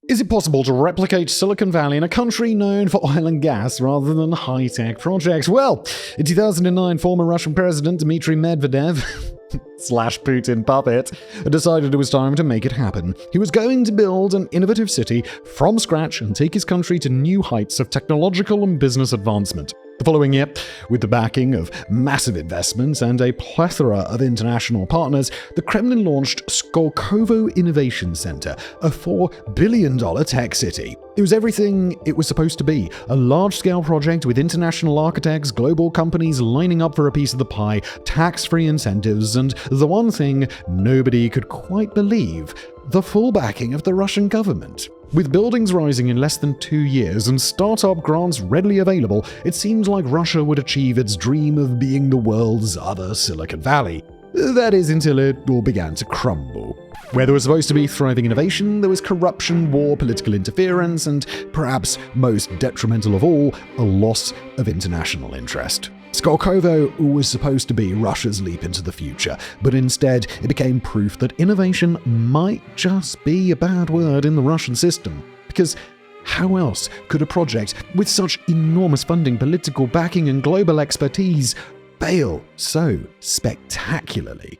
Is it possible to replicate Silicon Valley in a country known for oil and gas rather than high-tech projects? Well, in 2009, former Russian President Dmitry Medvedev / Putin puppet decided it was time to make it happen. He was going to build an innovative city from scratch and take his country to new heights of technological and business advancement. The following year, with the backing of massive investments and a plethora of international partners, the Kremlin launched Skolkovo Innovation Center, a $4 billion tech city. It was everything it was supposed to be, a large-scale project with international architects, global companies lining up for a piece of the pie, tax-free incentives, and the one thing nobody could quite believe, the full backing of the Russian government. With buildings rising in less than 2 years and startup grants readily available, it seemed like Russia would achieve its dream of being the world's other Silicon Valley. That is, until it all began to crumble. Where there was supposed to be thriving innovation, there was corruption, war, political interference, and perhaps most detrimental of all, a loss of international interest. Skolkovo was supposed to be Russia's leap into the future, but instead it became proof that innovation might just be a bad word in the Russian system. Because how else could a project with such enormous funding, political backing, and global expertise fail so spectacularly?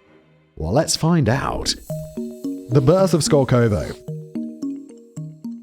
Well, let's find out. The birth of Skolkovo.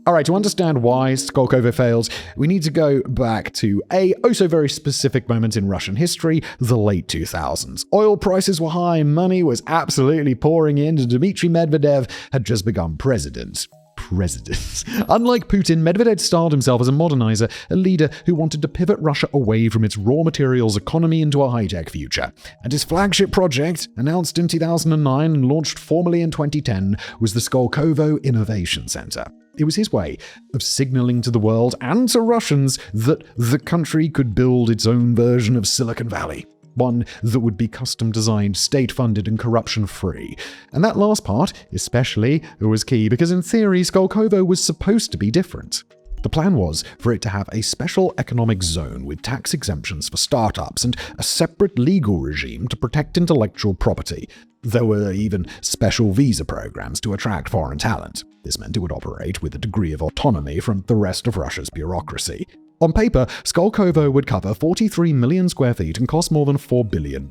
Alright, to understand why Skolkovo fails, we need to go back to a very specific moment in Russian history, the late 2000s. Oil prices were high, money was absolutely pouring in, and Dmitry Medvedev had just become president. Unlike Putin, Medvedev styled himself as a modernizer, a leader who wanted to pivot Russia away from its raw materials economy into a high-tech future. And his flagship project, announced in 2009 and launched formally in 2010, was the Skolkovo Innovation Center. It was his way of signaling to the world and to Russians that the country could build its own version of Silicon Valley. One that would be custom-designed, state-funded, and corruption-free. And that last part, especially, was key because in theory, Skolkovo was supposed to be different. The plan was for it to have a special economic zone with tax exemptions for startups and a separate legal regime to protect intellectual property. There were even special visa programs to attract foreign talent. This meant it would operate with a degree of autonomy from the rest of Russia's bureaucracy. On paper, Skolkovo would cover 43 million square feet and cost more than $4 billion.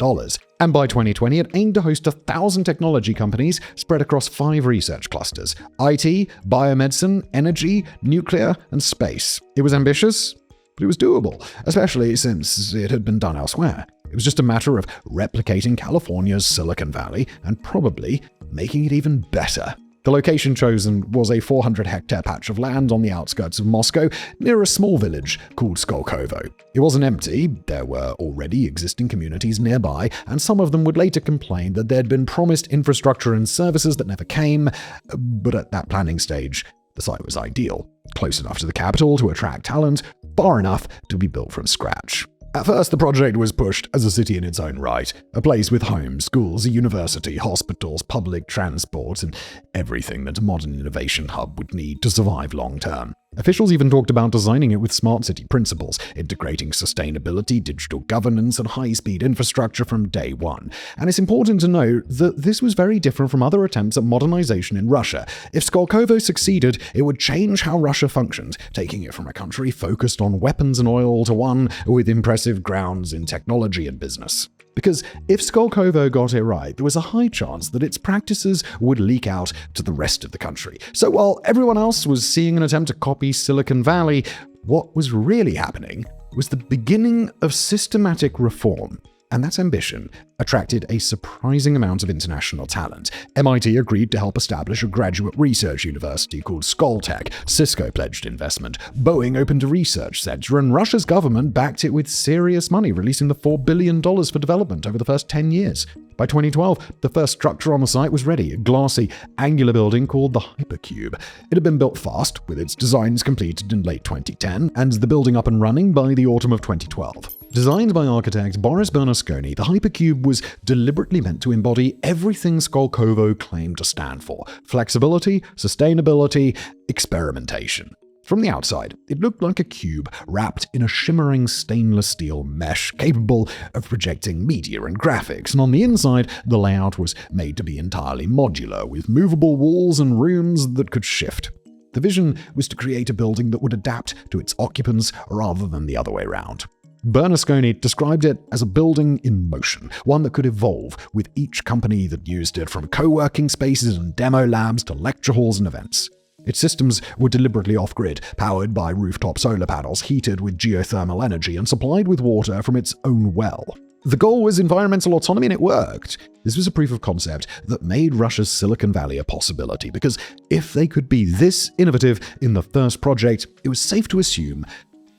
And by 2020, it aimed to host 1,000 technology companies spread across 5 research clusters: IT, biomedicine, energy, nuclear, and space. It was ambitious, but it was doable, especially since it had been done elsewhere. It was just a matter of replicating California's Silicon Valley and probably making it even better. The location chosen was a 400-hectare patch of land on the outskirts of Moscow, near a small village called Skolkovo. It wasn't empty, there were already existing communities nearby, and some of them would later complain that they'd been promised infrastructure and services that never came, but at that planning stage, the site was ideal. Close enough to the capital to attract talent, far enough to be built from scratch. At first, the project was pushed as a city in its own right, a place with homes, schools, a university, hospitals, public transport, and everything that a modern innovation hub would need to survive long term. Officials even talked about designing it with smart city principles, integrating sustainability, digital governance, and high-speed infrastructure from day one. And it's important to note that this was very different from other attempts at modernization in Russia. If Skolkovo succeeded, it would change how Russia functioned, taking it from a country focused on weapons and oil to one with impressive grounds in technology and business. Because if Skolkovo got it right, there was a high chance that its practices would leak out to the rest of the country. So while everyone else was seeing an attempt to copy Silicon Valley, what was really happening was the beginning of systematic reform. And that ambition attracted a surprising amount of international talent. MIT agreed to help establish a graduate research university called Skoltech. Cisco pledged investment. Boeing opened a research center, and Russia's government backed it with serious money, releasing the $4 billion for development over the first 10 years. By 2012, the first structure on the site was ready, a glassy, angular building called the Hypercube. It had been built fast, with its designs completed in late 2010, and the building up and running by the autumn of 2012. Designed by architect Boris Bernasconi, the Hypercube was deliberately meant to embody everything Skolkovo claimed to stand for: flexibility, sustainability, experimentation. From the outside, it looked like a cube wrapped in a shimmering stainless steel mesh capable of projecting media and graphics, and on the inside, the layout was made to be entirely modular, with movable walls and rooms that could shift. The vision was to create a building that would adapt to its occupants rather than the other way around. Bernasconi described it as a building in motion, one that could evolve with each company that used it, from co-working spaces and demo labs to lecture halls and events. Its systems were deliberately off-grid, powered by rooftop solar panels heated with geothermal energy and supplied with water from its own well. The goal was environmental autonomy, and it worked. This was a proof of concept that made Russia's Silicon Valley a possibility, because if they could be this innovative in the first project, it was safe to assume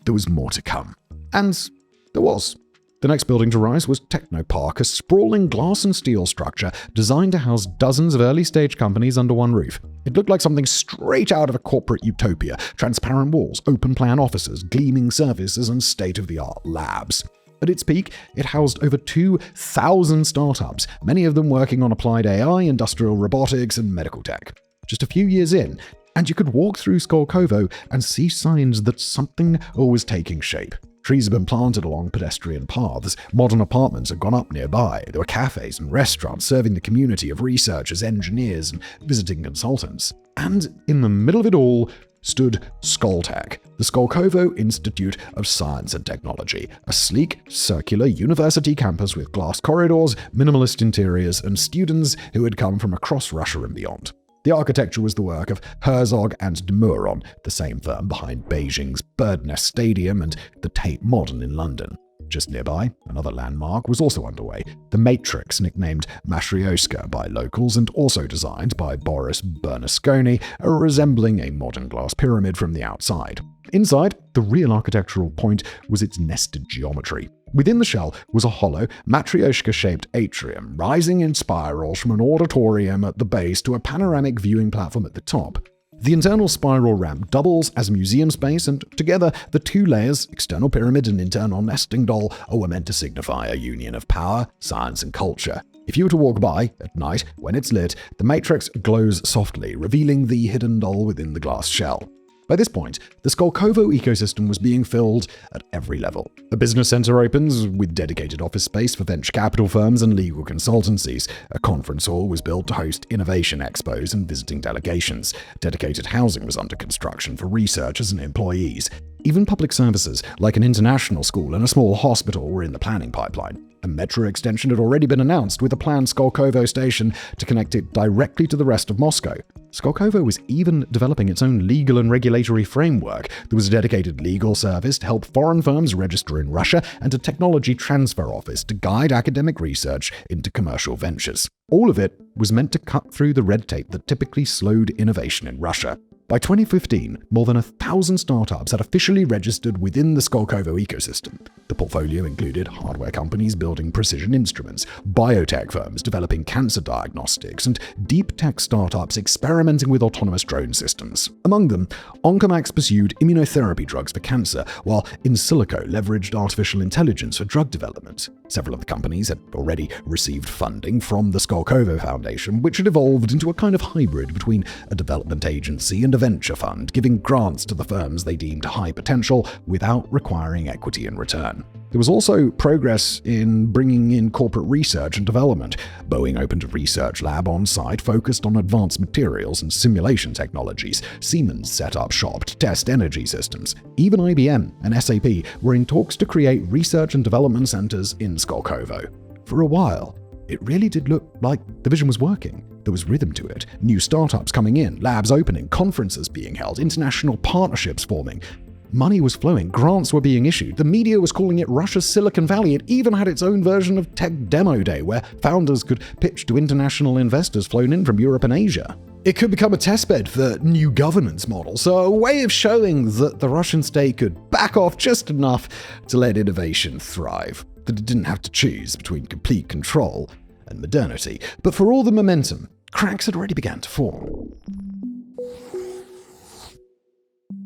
there was more to come. And there was. The next building to rise was Technopark, a sprawling glass and steel structure designed to house dozens of early-stage companies under one roof. It looked like something straight out of a corporate utopia: transparent walls, open-plan offices, gleaming surfaces, and state-of-the-art labs. At its peak, it housed over 2,000 startups, many of them working on applied AI, industrial robotics, and medical tech. Just a few years in, and you could walk through Skolkovo and see signs that something was taking shape. Trees had been planted along pedestrian paths, modern apartments had gone up nearby, there were cafes and restaurants serving the community of researchers, engineers, and visiting consultants. And in the middle of it all stood Skoltech, the Skolkovo Institute of Science and Technology, a sleek, circular university campus with glass corridors, minimalist interiors, and students who had come from across Russia and beyond. The architecture was the work of Herzog and de Meuron, the same firm behind Beijing's Bird Nest Stadium and the Tate Modern in London. Just nearby, another landmark was also underway, the Matrix, nicknamed Matryoshka by locals and also designed by Boris Bernasconi, resembling a modern glass pyramid from the outside. Inside, the real architectural point was its nested geometry. Within the shell was a hollow, Matryoshka-shaped atrium, rising in spirals from an auditorium at the base to a panoramic viewing platform at the top. The internal spiral ramp doubles as museum space, and together the two layers, external pyramid and internal nesting doll, were meant to signify a union of power, science, and culture. If you were to walk by at night, when it's lit, the matrix glows softly, revealing the hidden doll within the glass shell. By this point, the Skolkovo ecosystem was being filled at every level. A business center opens with dedicated office space for venture capital firms and legal consultancies. A conference hall was built to host innovation expos and visiting delegations. Dedicated housing was under construction for researchers and employees. Even public services, like an international school and a small hospital, were in the planning pipeline. A metro extension had already been announced, with a planned Skolkovo station to connect it directly to the rest of Moscow. Skolkovo was even developing its own legal and regulatory framework. There was a dedicated legal service to help foreign firms register in Russia, and a technology transfer office to guide academic research into commercial ventures. All of it was meant to cut through the red tape that typically slowed innovation in Russia. By 2015, more than 1,000 startups had officially registered within the Skolkovo ecosystem. The portfolio included hardware companies building precision instruments, biotech firms developing cancer diagnostics, and deep tech startups experimenting with autonomous drone systems. Among them, Oncomax pursued immunotherapy drugs for cancer, while InSilico leveraged artificial intelligence for drug development. Several of the companies had already received funding from the Skolkovo Foundation, which had evolved into a kind of hybrid between a development agency and a venture fund, giving grants to the firms they deemed high potential without requiring equity in return. There was also progress in bringing in corporate research and development. Boeing opened a research lab on site focused on advanced materials and simulation technologies. Siemens set up shop to test energy systems. Even IBM and SAP were in talks to create research and development centers in Skolkovo. For a while, it really did look like the vision was working. There was rhythm to it. New startups coming in, labs opening, conferences being held, international partnerships forming. Money was flowing, grants were being issued. The media was calling it Russia's Silicon Valley. It even had its own version of Tech Demo Day, where founders could pitch to international investors flown in from Europe and Asia. It could become a testbed for new governance models, so a way of showing that the Russian state could back off just enough to let innovation thrive, that it didn't have to choose between complete control and modernity. But for all the momentum, cracks had already begun to form.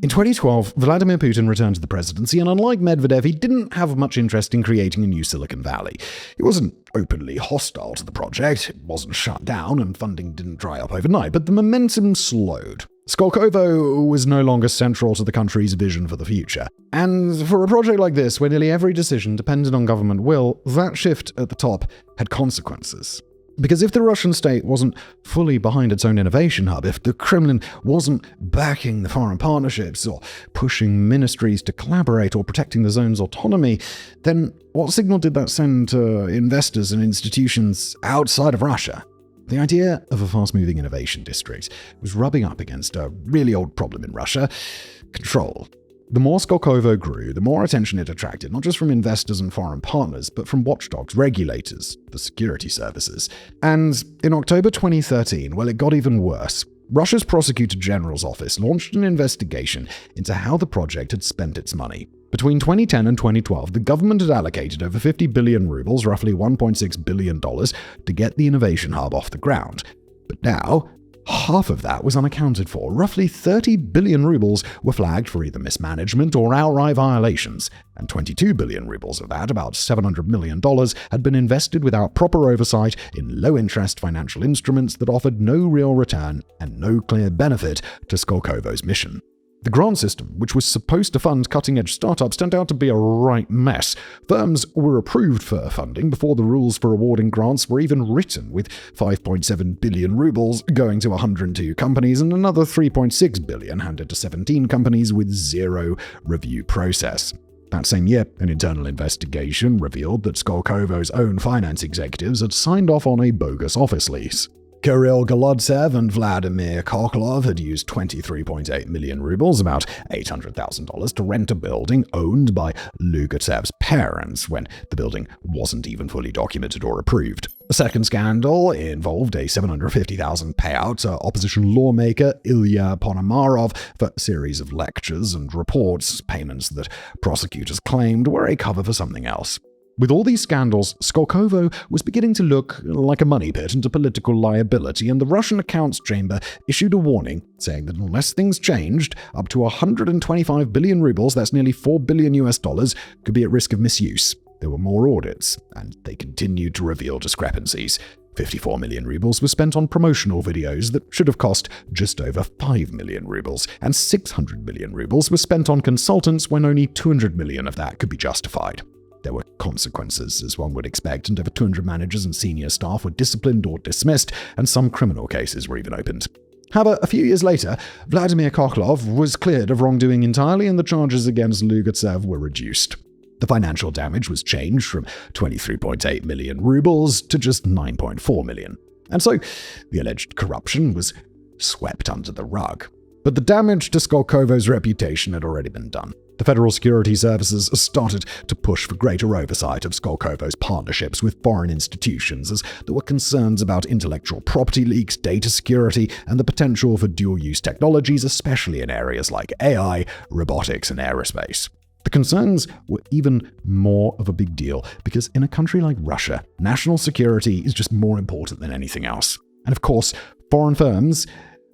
In 2012, Vladimir Putin returned to the presidency, and unlike Medvedev, he didn't have much interest in creating a new Silicon Valley. He wasn't openly hostile to the project, it wasn't shut down, and funding didn't dry up overnight, but the momentum slowed. Skolkovo was no longer central to the country's vision for the future. And for a project like this, where nearly every decision depended on government will, that shift at the top had consequences. Because if the Russian state wasn't fully behind its own innovation hub, if the Kremlin wasn't backing the foreign partnerships or pushing ministries to collaborate or protecting the zone's autonomy, then what signal did that send to investors and institutions outside of Russia? The idea of a fast-moving innovation district was rubbing up against a really old problem in Russia: control. The more Skolkovo grew, the more attention it attracted, not just from investors and foreign partners, but from watchdogs, regulators, the security services. And in October 2013, well, it got even worse. Russia's Prosecutor General's office launched an investigation into how the project had spent its money. Between 2010 and 2012, the government had allocated over 50 billion rubles, roughly $1.6 billion, to get the innovation hub off the ground. But now, half of that was unaccounted for. Roughly 30 billion rubles were flagged for either mismanagement or outright violations, and 22 billion rubles of that, about $700 million, had been invested without proper oversight in low-interest financial instruments that offered no real return and no clear benefit to Skolkovo's mission. The grant system, which was supposed to fund cutting-edge startups, turned out to be a right mess. Firms were approved for funding before the rules for awarding grants were even written, with 5.7 billion rubles going to 102 companies and another 3.6 billion handed to 17 companies with zero review process. That same year, an internal investigation revealed that Skolkovo's own finance executives had signed off on a bogus office lease. Kirill Golodtsev and Vladimir Koklov had used 23.8 million rubles, about $800,000, to rent a building owned by Lugatsev's parents when the building wasn't even fully documented or approved. A second scandal involved a $750,000 payout to opposition lawmaker Ilya Ponomarov for a series of lectures and reports, payments that prosecutors claimed were a cover for something else. With all these scandals, Skolkovo was beginning to look like a money pit and a political liability, and the Russian accounts chamber issued a warning saying that unless things changed, up to 125 billion rubles, that's nearly $4 billion, could be at risk of misuse. There were more audits, and they continued to reveal discrepancies. 54 million rubles was spent on promotional videos that should have cost just over 5 million rubles, and 600 million rubles was spent on consultants when only 200 million of that could be justified. There were consequences, as one would expect, and over 200 managers and senior staff were disciplined or dismissed, and some criminal cases were even opened. However, a few years later, Vladimir Koklov was cleared of wrongdoing entirely, and the charges against Lugatsev were reduced. The financial damage was changed from 23.8 million rubles to just 9.4 million. And so, the alleged corruption was swept under the rug. But the damage to Skolkovo's reputation had already been done. The Federal Security Services started to push for greater oversight of Skolkovo's partnerships with foreign institutions, as there were concerns about intellectual property leaks, data security, and the potential for dual-use technologies, especially in areas like AI, robotics, and aerospace. The concerns were even more of a big deal because in a country like Russia, national security is just more important than anything else. And of course, foreign firms,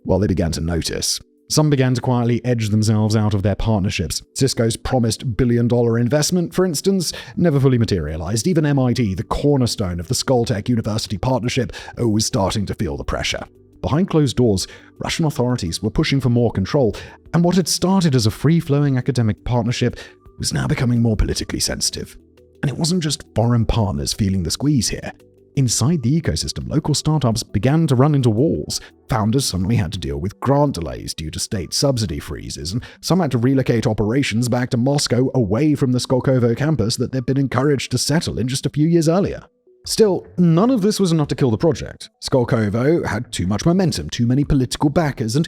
well, they began to notice. Some began to quietly edge themselves out of their partnerships. Cisco's promised billion-dollar investment, for instance, never fully materialized. Even MIT, the cornerstone of the Skoltech University partnership, was starting to feel the pressure. Behind closed doors, Russian authorities were pushing for more control, and what had started as a free-flowing academic partnership was now becoming more politically sensitive. And it wasn't just foreign partners feeling the squeeze here. Inside the ecosystem, local startups began to run into walls. Founders suddenly had to deal with grant delays due to state subsidy freezes, and some had to relocate operations back to Moscow away from the Skolkovo campus that they'd been encouraged to settle in just a few years earlier. Still, none of this was enough to kill the project. Skolkovo had too much momentum, too many political backers, and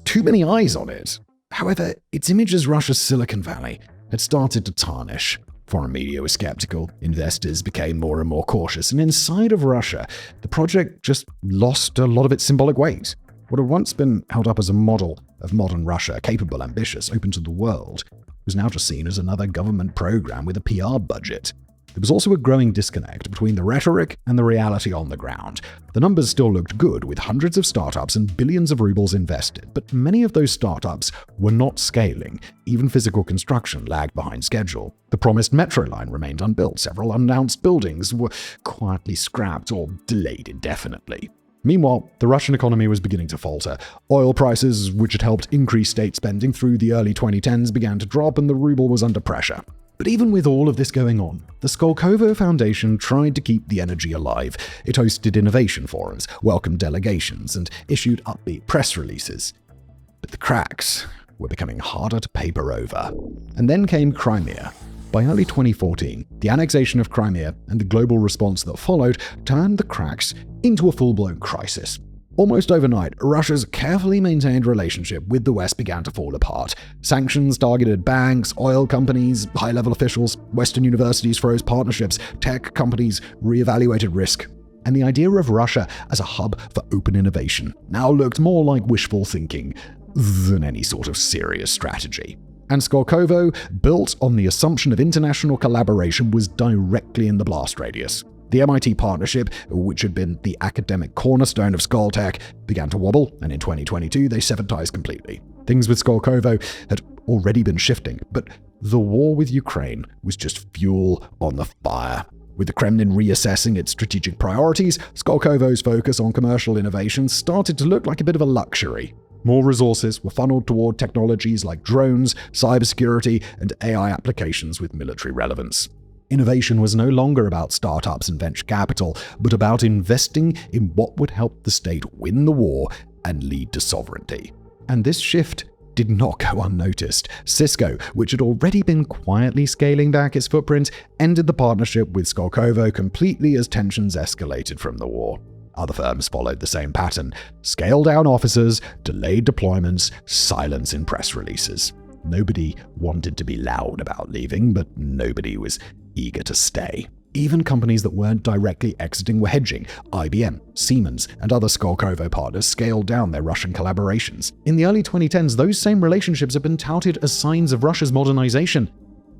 too many eyes on it. However, its image as Russia's Silicon Valley had started to tarnish. Foreign media was skeptical, investors became more and more cautious, and inside of Russia, the project just lost a lot of its symbolic weight. What had once been held up as a model of modern Russia, capable, ambitious, open to the world, was now just seen as another government program with a PR budget. There was also a growing disconnect between the rhetoric and the reality on the ground. The numbers still looked good, with hundreds of startups and billions of rubles invested, but many of those startups were not scaling. Even physical construction lagged behind schedule. The promised metro line remained unbuilt. Several unannounced buildings were quietly scrapped or delayed indefinitely. Meanwhile, the Russian economy was beginning to falter. Oil prices, which had helped increase state spending through the early 2010s, began to drop, and the ruble was under pressure. But even with all of this going on, the Skolkovo Foundation tried to keep the energy alive. It hosted innovation forums, welcomed delegations, and issued upbeat press releases. But the cracks were becoming harder to paper over. And then came Crimea. By early 2014, the annexation of Crimea and the global response that followed turned the cracks into a full-blown crisis. Almost overnight, Russia's carefully maintained relationship with the West began to fall apart. Sanctions targeted banks, oil companies, high-level officials, Western universities froze partnerships, tech companies reevaluated risk. And the idea of Russia as a hub for open innovation now looked more like wishful thinking than any sort of serious strategy. And Skolkovo, built on the assumption of international collaboration, was directly in the blast radius. The MIT partnership, which had been the academic cornerstone of Skoltech, began to wobble, and in 2022 they severed ties completely. Things with Skolkovo had already been shifting, but the war with Ukraine was just fuel on the fire. With the Kremlin reassessing its strategic priorities, Skolkovo's focus on commercial innovation started to look like a bit of a luxury. More resources were funneled toward technologies like drones, cybersecurity, and AI applications with military relevance. Innovation was no longer about startups and venture capital, but about investing in what would help the state win the war and lead to sovereignty. And this shift did not go unnoticed. Cisco, which had already been quietly scaling back its footprint, ended the partnership with Skolkovo completely as tensions escalated from the war. Other firms followed the same pattern: scale down offices, delayed deployments, silence in press releases. Nobody wanted to be loud about leaving, but nobody was eager to stay. Even companies that weren't directly exiting were hedging. IBM, Siemens, and other Skolkovo partners scaled down their Russian collaborations. In the early 2010s, those same relationships had been touted as signs of Russia's modernization.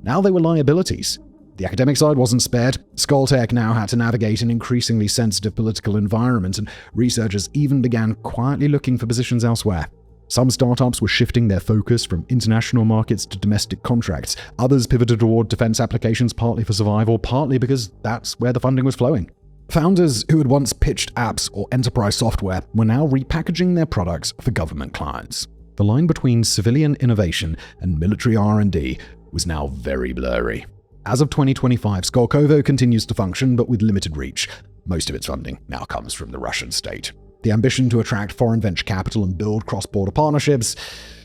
Now they were liabilities. The academic side wasn't spared. Skoltech now had to navigate an increasingly sensitive political environment, and researchers even began quietly looking for positions elsewhere. Some startups were shifting their focus from international markets to domestic contracts. Others pivoted toward defense applications, partly for survival, partly because that's where the funding was flowing. Founders who had once pitched apps or enterprise software were now repackaging their products for government clients. The line between civilian innovation and military R&D was now very blurry. As of 2025, Skolkovo continues to function, but with limited reach. Most of its funding now comes from the Russian state. The ambition to attract foreign venture capital and build cross-border partnerships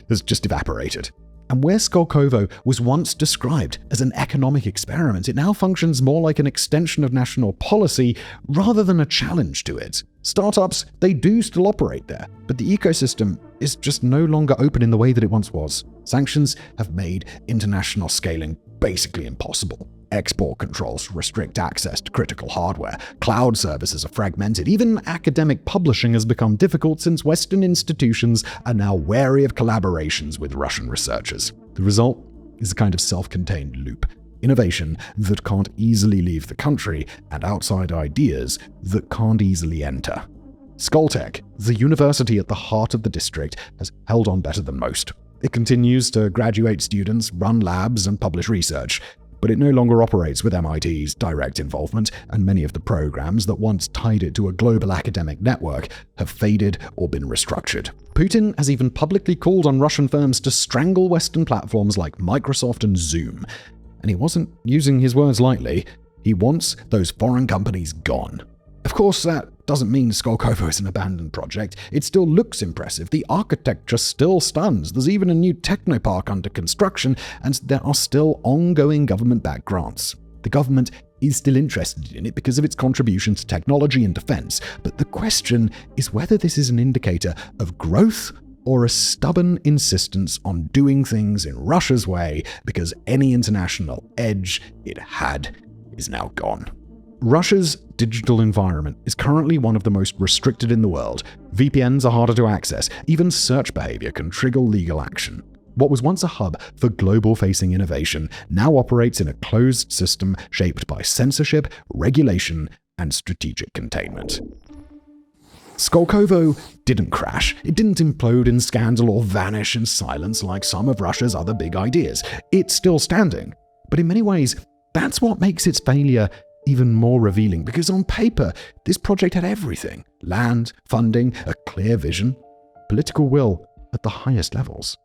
has just evaporated. And where Skolkovo was once described as an economic experiment, it now functions more like an extension of national policy rather than a challenge to it. Startups, they do still operate there, but the ecosystem is just no longer open in the way that it once was. Sanctions have made international scaling basically impossible. Export controls restrict access to critical hardware. Cloud services are fragmented. Even academic publishing has become difficult since Western institutions are now wary of collaborations with Russian researchers. The result is a kind of self-contained loop. Innovation that can't easily leave the country, and outside ideas that can't easily enter. Skoltech, the university at the heart of the district, has held on better than most. It continues to graduate students, run labs, and publish research. But it no longer operates with MIT's direct involvement, and many of the programs that once tied it to a global academic network have faded or been restructured. Putin has even publicly called on Russian firms to strangle Western platforms like Microsoft and Zoom. And he wasn't using his words lightly. He wants those foreign companies gone. Of course, that doesn't mean Skolkovo is an abandoned project. It still looks impressive. The architecture still stuns. There's even a new technopark under construction, and there are still ongoing government-backed grants. The government is still interested in it because of its contribution to technology and defense, but the question is whether this is an indicator of growth or a stubborn insistence on doing things in Russia's way because any international edge it had is now gone. Russia's digital environment is currently one of the most restricted in the world. VPNs are harder to access. Even search behavior can trigger legal action. What was once a hub for global-facing innovation now operates in a closed system shaped by censorship, regulation, and strategic containment. Skolkovo didn't crash. It didn't implode in scandal or vanish in silence like some of Russia's other big ideas. It's still standing. But in many ways, that's what makes its failure even more revealing, because on paper, this project had everything: land, funding, a clear vision, political will at the highest levels,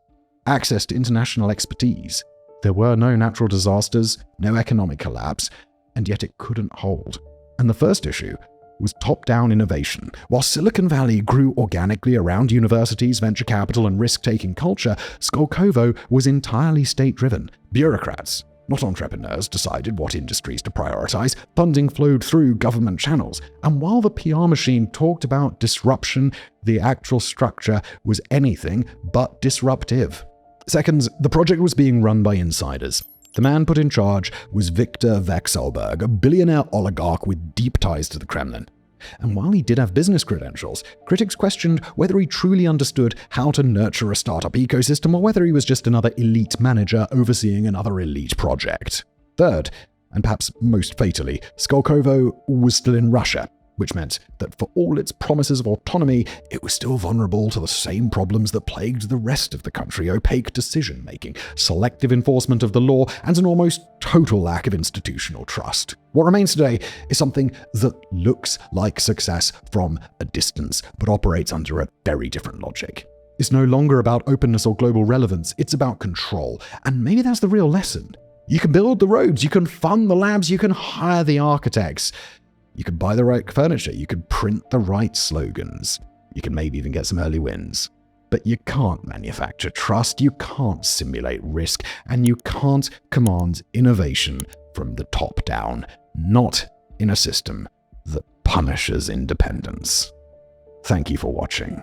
access to international expertise, There were no natural disasters, no economic collapse, and yet it couldn't hold. And the first issue was top-down innovation. While Silicon Valley grew organically around universities, venture capital, and risk-taking culture, Skolkovo was entirely state-driven. Bureaucrats, not entrepreneurs, decided what industries to prioritize. Funding flowed through government channels. And while the PR machine talked about disruption, the actual structure was anything but disruptive. Second, the project was being run by insiders. The man put in charge was Viktor Vekselberg, a billionaire oligarch with deep ties to the Kremlin. And while he did have business credentials, critics questioned whether he truly understood how to nurture a startup ecosystem or whether he was just another elite manager overseeing another elite project. Third, and perhaps most fatally, Skolkovo was still in Russia, which meant that for all its promises of autonomy, it was still vulnerable to the same problems that plagued the rest of the country: opaque decision-making, selective enforcement of the law, and an almost total lack of institutional trust. What remains today is something that looks like success from a distance, but operates under a very different logic. It's no longer about openness or global relevance, it's about control. And maybe that's the real lesson. You can build the roads, you can fund the labs, you can hire the architects. You could buy the right furniture, you could print the right slogans, you can maybe even get some early wins. But you can't manufacture trust, you can't simulate risk, and you can't command innovation from the top down, not in a system that punishes independence. Thank you for watching.